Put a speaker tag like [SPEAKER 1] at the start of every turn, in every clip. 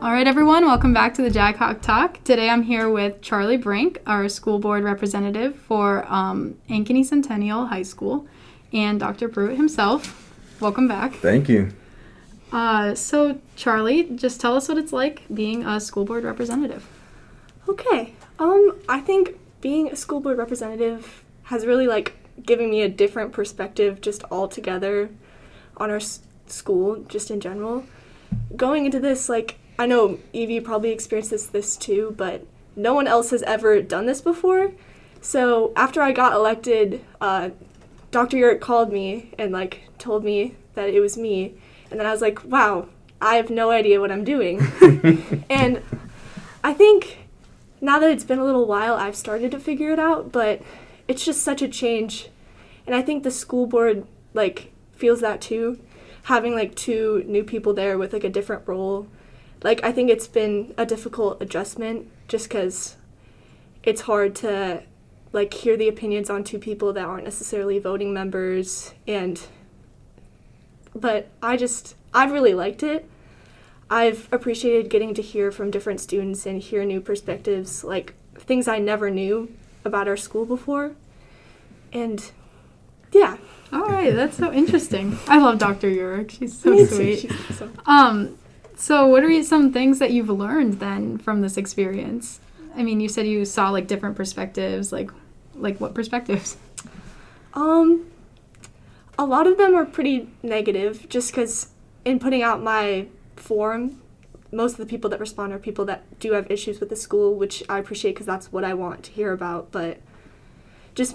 [SPEAKER 1] All right, everyone, welcome back to the Jackhawk Talk. Today I'm here with Charlie Brink, our school board representative for Ankeny Centennial High School, and Dr. Pruitt himself. Welcome back.
[SPEAKER 2] Thank you.
[SPEAKER 1] So, Charlie, just tell us what it's like being a school board representative.
[SPEAKER 3] Okay. I think being a school board representative has really, given me a different perspective just altogether on our school, just in general. Going into this, I know Evie probably experienced this too, but no one else has ever done this before. So after I got elected, Dr. Yurt called me and, told me that it was me. And then I was like, wow, I have no idea what I'm doing. And I think now that it's been a little while, I've started to figure it out, but it's just such a change. And I think the school board, feels that too. Having, two new people there with, a different role. I think it's been a difficult adjustment just because it's hard to, hear the opinions on two people that aren't necessarily voting members. But I've really liked it. I've appreciated getting to hear from different students and hear new perspectives, things I never knew about our school before. And, yeah.
[SPEAKER 1] All right, that's so interesting. I love Dr. Yurt. She's so sweet.
[SPEAKER 3] She's awesome.
[SPEAKER 1] So what are some things that you've learned then from this experience? I mean, you said you saw different perspectives, like what perspectives?
[SPEAKER 3] A lot of them are pretty negative just because in putting out my form, most of the people that respond are people that do have issues with the school, which I appreciate because that's what I want to hear about, but just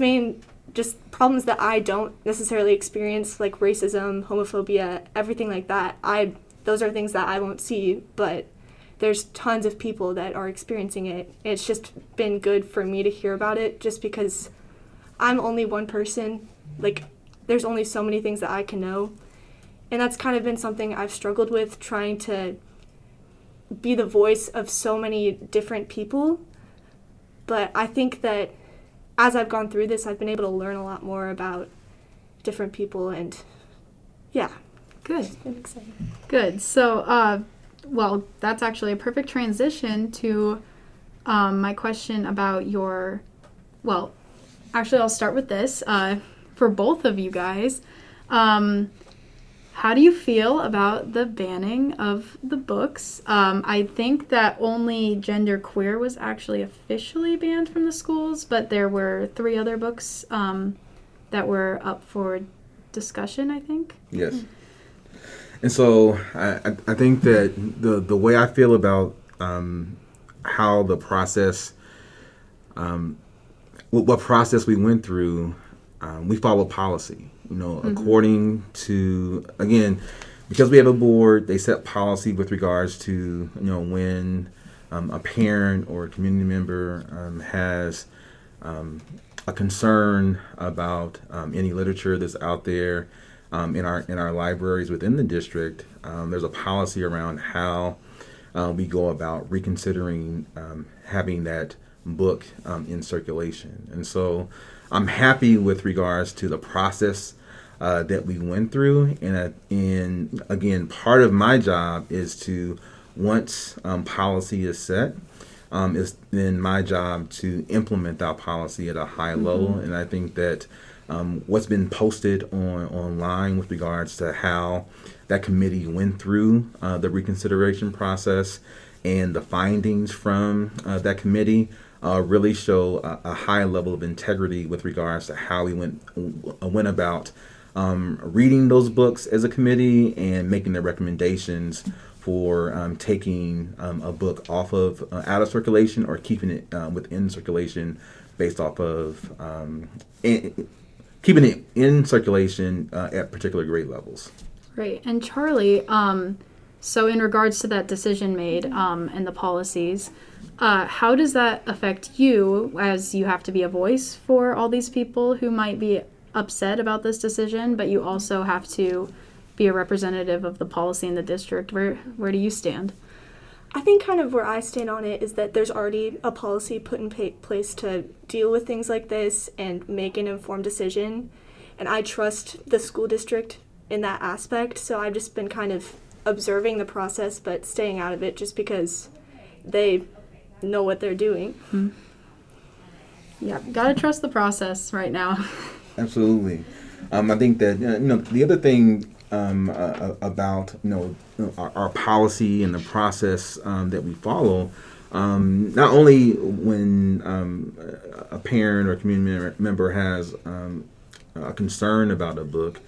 [SPEAKER 3] problems that I don't necessarily experience, like racism, homophobia, everything like that. Those are things that I won't see, but there's tons of people that are experiencing it. It's just been good for me to hear about it just because I'm only one person. There's only so many things that I can know. And that's kind of been something I've struggled with, trying to be the voice of so many different people. But I think that as I've gone through this, I've been able to learn a lot more about different people, and yeah.
[SPEAKER 1] Good.
[SPEAKER 3] It's been exciting.
[SPEAKER 1] Good. So, that's actually a perfect transition to my question about actually I'll start with this. For both of you guys, how do you feel about the banning of the books? I think that only Genderqueer was actually officially banned from the schools, but there were 3 other books that were up for discussion, I think.
[SPEAKER 2] Yes. And so I think that the way I feel about how the process, what process we went through, we follow policy, according to, again, because we have a board, they set policy with regards to, when a parent or a community member has a concern about any literature that's out there in our libraries within the district. There's a policy around how we go about reconsidering having that book in circulation. And so I'm happy with regards to the process that we went through. And again, part of my job is to, once policy is set, is then my job to implement that policy at a high level. And I think that what's been posted online with regards to how that committee went through the reconsideration process and the findings from that committee really show a high level of integrity with regards to how we went about reading those books as a committee and making the recommendations for taking a book out of circulation or keeping it within circulation based off of keeping it in circulation at particular grade levels.
[SPEAKER 1] Right. And Charlie, so in regards to that decision made and the policies, how does that affect you as you have to be a voice for all these people who might be upset about this decision, but you also have to be a representative of the policy in the district? Where do you stand?
[SPEAKER 3] I think kind of where I stand on it is that there's already a policy put in place to deal with things like this and make an informed decision. And I trust the school district in that aspect. So I've just been kind of observing the process but staying out of it just because they know what they're doing.
[SPEAKER 1] Mm-hmm. Yeah, gotta trust the process right now.
[SPEAKER 2] Absolutely. I think that the other thing about our policy and the process that we follow, not only when a parent or community member has a concern about a book,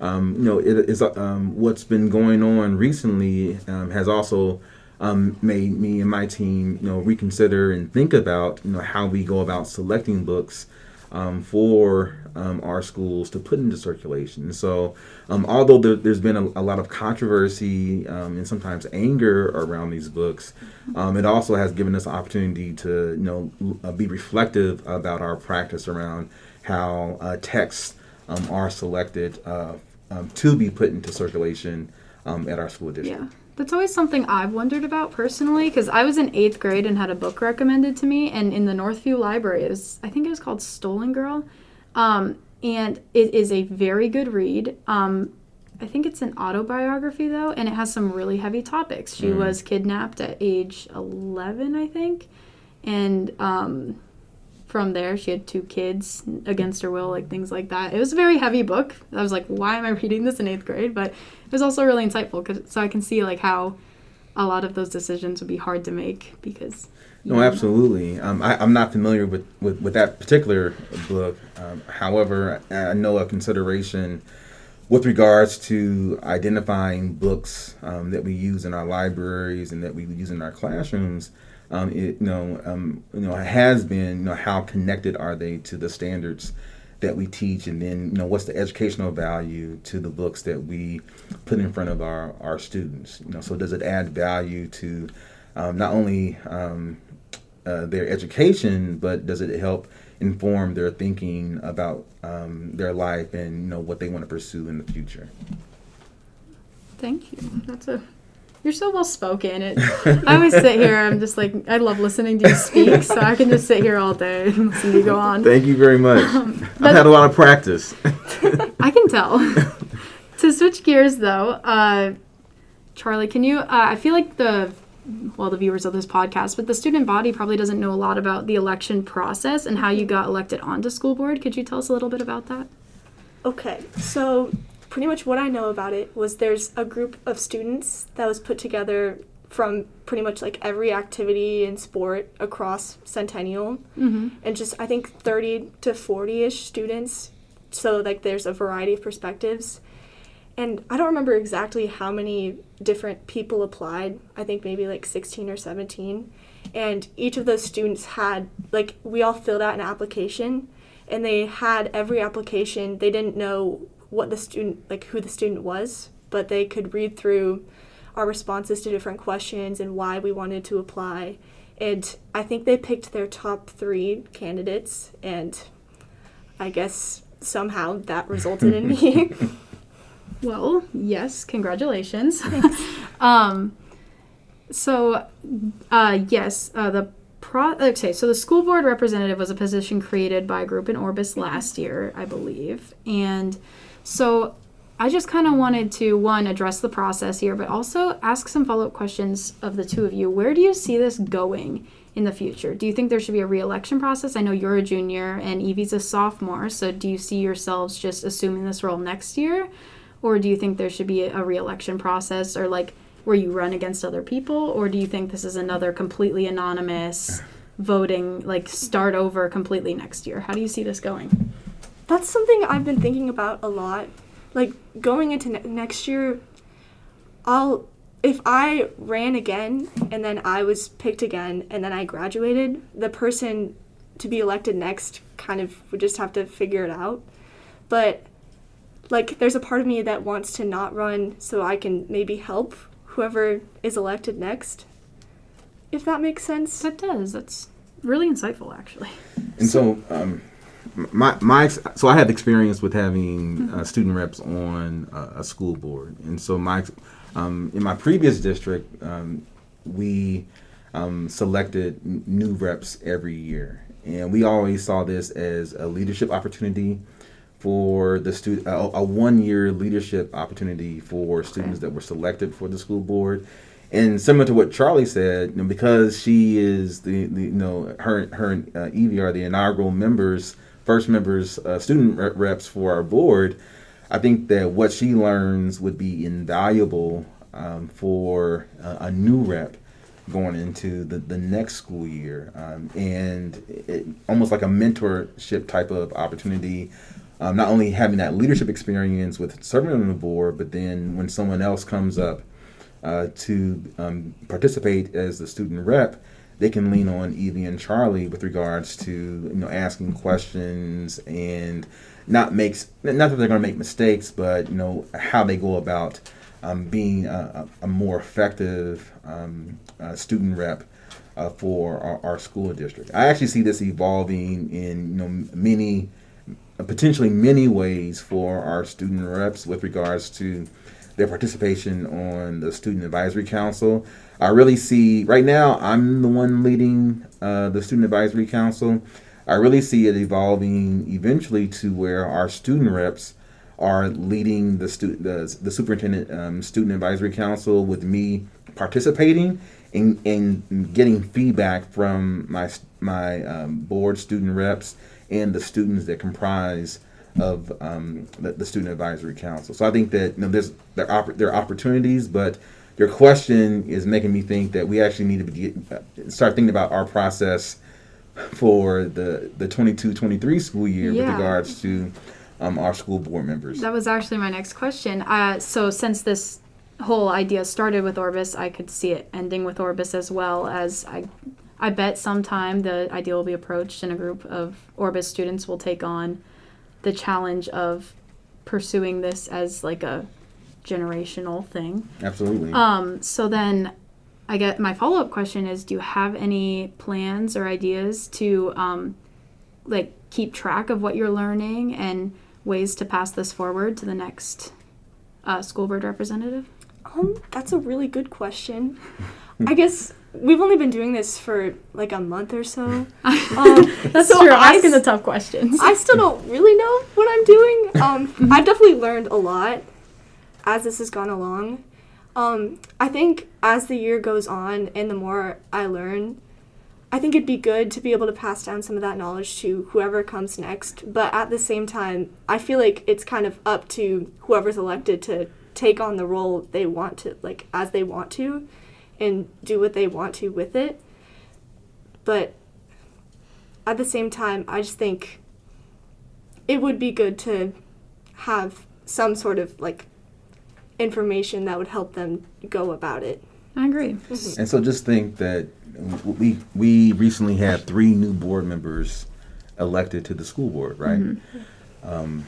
[SPEAKER 2] it is what's been going on recently has also made me and my team reconsider and think about how we go about selecting books for our schools to put into circulation. And so although there's been a lot of controversy and sometimes anger around these books, it also has given us an opportunity to be reflective about our practice around how texts are selected to be put into circulation at our school district.
[SPEAKER 1] Yeah. That's always something I've wondered about personally, because I was in 8th grade and had a book recommended to me, and in the Northview Library, I think it was called Stolen Girl, and it is a very good read. I think it's an autobiography, though, and it has some really heavy topics. She was kidnapped at age 11, I think, and from there, she had 2 kids against her will, like things like that. It was a very heavy book. I was like, why am I reading this in 8th grade? But it was also really insightful, so I can see like how a lot of those decisions would be hard to make because.
[SPEAKER 2] No, absolutely. I'm not familiar with that particular book. However, I know a consideration with regards to identifying books that we use in our libraries and that we use in our classrooms. It has been how connected are they to the standards that we teach, and then what's the educational value to the books that we put in front of our students. So does it add value to not only their education, but does it help inform their thinking about their life and what they want to pursue in the future?
[SPEAKER 1] Thank you. You're so well spoken. I always sit here. I'm just like, I love listening to you speak, so I can just sit here all day and listen to you go on.
[SPEAKER 2] Thank you very much. I've had a lot of practice.
[SPEAKER 1] I can tell. To switch gears, though, Charlie, can you? I feel like the viewers of this podcast, but the student body probably doesn't know a lot about the election process and how you got elected onto school board. Could you tell us a little bit about that?
[SPEAKER 3] Okay, so pretty much what I know about it was there's a group of students that was put together from pretty much like every activity and sport across Centennial, and just I think 30 to 40-ish students, so like there's a variety of perspectives. And I don't remember exactly how many different people applied. I think maybe like 16 or 17. And each of those students had, like, we all filled out an application, and they had every application. They didn't know what the student, like who the student was, but they could read through our responses to different questions and why we wanted to apply. And I think they picked their top 3 candidates, and I guess somehow that resulted in me.
[SPEAKER 1] Well, yes, congratulations. So the school board representative was a position created by a group in Orbis last year, I believe. And so I just kind of wanted to, one, address the process here, but also ask some follow-up questions of the two of you. Where do you see this going in the future? Do you think there should be a re-election process? I know you're a junior and Evie's a sophomore, so do you see yourselves just assuming this role next year? Or do you think there should be a re-election process, or like where you run against other people? Or do you think this is another completely anonymous voting, like start over completely next year? How do you see this going?
[SPEAKER 3] That's something I've been thinking about a lot. Like going into next year, if I ran again and then I was picked again and then I graduated, the person to be elected next kind of would just have to figure it out. But like, there's a part of me that wants to not run so I can maybe help whoever is elected next, if that makes sense.
[SPEAKER 1] That does. That's really insightful, actually.
[SPEAKER 2] And so, so I have experience with having student reps on a school board. And so in my previous district, we selected new reps every year. And we always saw this as a leadership opportunity for the student, a 1-year leadership opportunity for students that were selected for the school board. And similar to what Charlie said, because she is her and Evie are the inaugural first members, student reps for our board. I think that what she learns would be invaluable for a new rep going into the next school year, and almost like a mentorship type of opportunity. Not only having that leadership experience with serving on the board, but then when someone else comes up to participate as the student rep, they can lean on Evie and Charlie with regards to asking questions, and not that they're going to make mistakes, but how they go about being a more effective student rep for our school district. I actually see this evolving in potentially many ways for our student reps with regards to their participation on the Student Advisory Council. I really see, right now, I'm the one leading the Student Advisory Council. I really see it evolving eventually to where our student reps are leading the Superintendent Student Advisory Council, with me participating and getting feedback from my board student reps and the students that comprise of the Student Advisory Council. So I think that there are opportunities, but your question is making me think that we actually need to start thinking about our process for the 22-23 school year with regards to our school board members.
[SPEAKER 1] That was actually my next question. So since this whole idea started with Orbis, I could see it ending with Orbis as well, as I bet sometime the idea will be approached and a group of Orbis students will take on the challenge of pursuing this as like a generational thing.
[SPEAKER 2] Absolutely.
[SPEAKER 1] So then I get my follow-up question is, do you have any plans or ideas to keep track of what you're learning and ways to pass this forward to the next school board representative?
[SPEAKER 3] That's a really good question. I guess we've only been doing this for like a month or so.
[SPEAKER 1] That's
[SPEAKER 3] so
[SPEAKER 1] true. I'm asking the tough questions.
[SPEAKER 3] I still don't really know what I'm doing. I've definitely learned a lot as this has gone along. I think as the year goes on and the more I learn, I think it'd be good to be able to pass down some of that knowledge to whoever comes next. But at the same time, I feel like it's kind of up to whoever's elected to take on the role they want to, as they want to, and do what they want to with it. But at the same time, I just think it would be good to have some sort of information that would help them go about it.
[SPEAKER 1] I agree.
[SPEAKER 3] Mm-hmm.
[SPEAKER 2] And so just think that we recently had 3 new board members elected to the school board, right? Mm-hmm.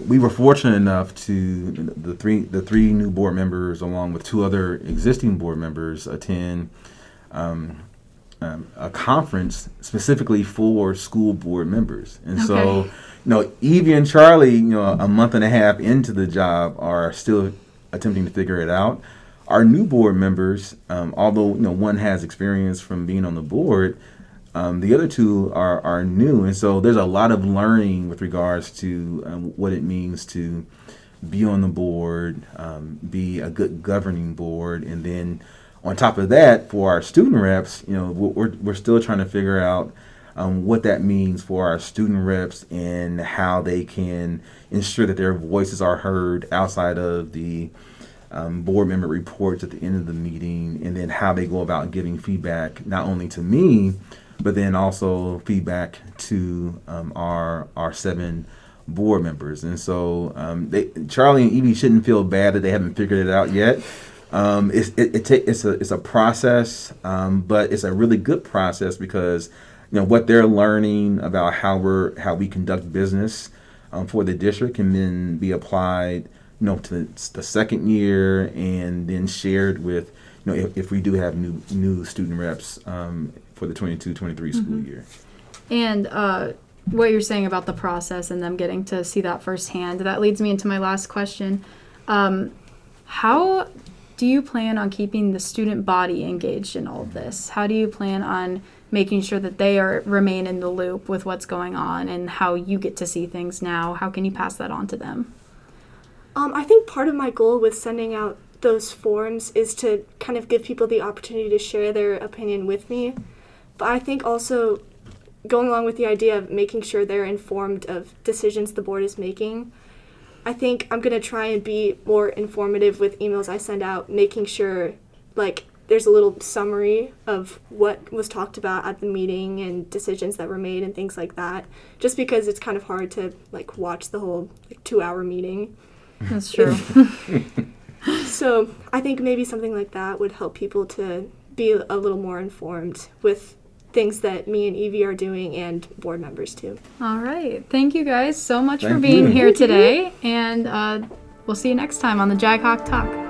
[SPEAKER 2] We were fortunate enough to the three new board members, along with 2 other existing board members, attend a conference specifically for school board members. And so, Evie and Charlie, a month and a half into the job, are still attempting to figure it out. Our new board members, although one has experience from being on the board, the other 2 are new, and so there's a lot of learning with regards to what it means to be on the board, be a good governing board, and then on top of that, for our student reps, we're still trying to figure out what that means for our student reps and how they can ensure that their voices are heard outside of the board member reports at the end of the meeting, and then how they go about giving feedback not only to me, but then also feedback to our 7 board members. And so Charlie and Evie shouldn't feel bad that they haven't figured it out yet. It's a process, but it's a really good process because what they're learning about how we conduct business for the district can then be applied to the second year, and then shared with if we do have new student reps for the 22-23 school year.
[SPEAKER 1] And what you're saying about the process and them getting to see that firsthand, that leads me into my last question. How do you plan on keeping the student body engaged in all of this? How do you plan on making sure that they remain in the loop with what's going on and how you get to see things now? How can you pass that on to them?
[SPEAKER 3] I think part of my goal with sending out those forms is to kind of give people the opportunity to share their opinion with me. But I think also going along with the idea of making sure they're informed of decisions the board is making, I think I'm going to try and be more informative with emails I send out, making sure like there's a little summary of what was talked about at the meeting and decisions that were made and things like that, just because it's kind of hard to like watch the whole 2-hour meeting.
[SPEAKER 1] That's true.
[SPEAKER 3] So I think maybe something like that would help people to be a little more informed with things that me and Evie are doing and board members too.
[SPEAKER 1] All right. Thank you guys so much for
[SPEAKER 2] Thank
[SPEAKER 1] being
[SPEAKER 2] you.
[SPEAKER 1] here today. And we'll see you next time on the Jaghawk Talk.